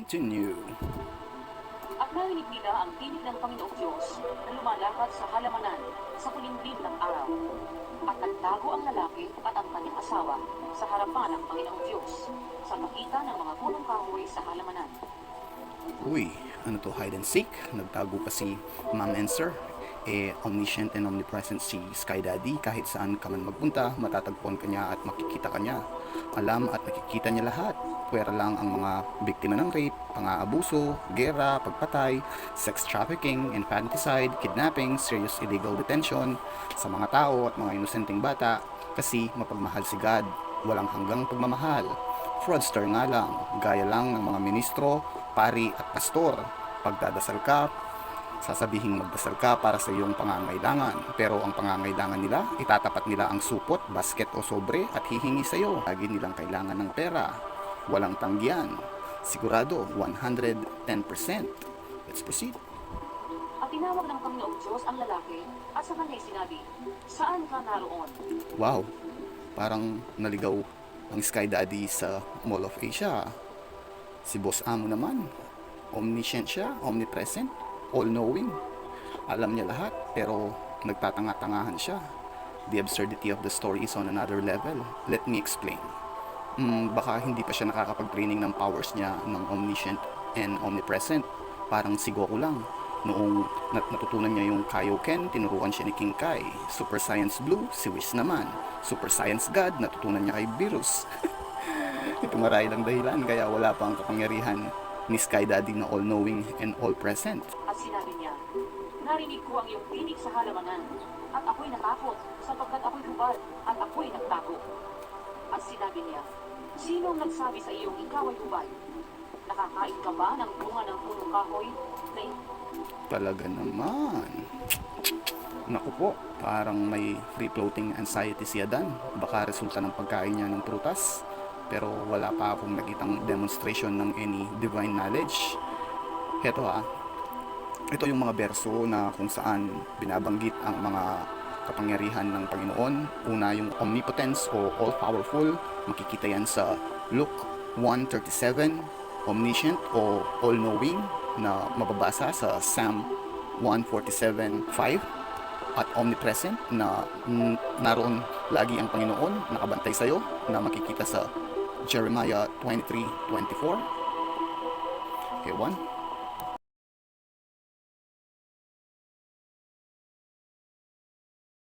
continue. At narinig nila ang tinig ng Panginoong Diyos na lumalakad sa halamanan sa kulimlim ng araw. At nagtago ang lalaki at ang kanyang asawa sa harapan ng Panginoong Diyos sa pagitan ng mga punong kahoy sa halamanan. Uy, ano to, hide and seek? Nagtago pa si Ma'am and Sir. Omniscient and omnipresent si Sky Daddy. Kahit saan ka man magpunta, matatagpuan ka niya at makikita ka niya. Alam at nakikita niya lahat. Pwera lang ang mga biktima ng rape, pang-aabuso, gera, pagpatay, sex trafficking, infanticide, kidnapping, serious illegal detention sa mga tao at mga inosenteng bata. Kasi mapagmahal si God, walang hanggang pagmamahal. Fraudster nga lang, gaya lang ng mga ministro, pari at pastor. Pagdadasal ka, sasabihing magdasal ka para sa iyong pangangailangan. Pero ang pangangailangan nila, itatapat nila ang supot, basket o sobre at hihingi sa iyo. Lagi nilang kailangan ng pera. Walang tanggihan. Sigurado, 110%. Let's proceed. At tinawag ng Panginoong Diyos ang lalaki at sa kanya'y sinabi, "Saan ka naroon?" Wow, parang naligaw ang Sky Daddy sa Mall of Asia. Si Boss Amo naman, omniscient siya, omnipresent, all-knowing. Alam niya lahat, pero nagtatanga-tangahan siya. The absurdity of the story is on another level. Let me explain. Baka hindi pa siya nakakapag-training ng powers niya ng omniscient and omnipresent. Parang si Goku lang. Noong natutunan niya yung Kaioken, tinuruan siya ni King Kai. Super Science Blue, si Whis naman. Super Science God, natutunan niya kay Beerus. Ito marahil ang dahilan kaya wala pa ang kapangyarihan ni Sky Daddy na all-knowing and all-present. At sinabi niya, "Narinig ko ang iyong tinig sa halamanan, at ako'y natakot, sapagkat ako'y hubad, at ako'y nagtago." At sinabi niya, "Sinong nagsabi sa iyong ikaw ay hubad? Nakakain ka ba ng bunga ng punong kahoy na Talaga naman. Naku po, parang may free-floating anxiety si Adan. Baka resulta ng pagkain niya ng prutas. Pero wala pa akong nakitang demonstration ng any divine knowledge. Heto ito yung mga berso na kung saan binabanggit ang mga kapangyarihan ng Panginoon. Una yung omnipotence o all-powerful. Makikita yan sa Luke 1:37. Omniscient o all-knowing na mababasa sa Psalm 147:5. At omnipresent na naroon lagi ang Panginoon, nakabantay sa iyo, na makikita sa Jeremiah 23:24. Okay, 1.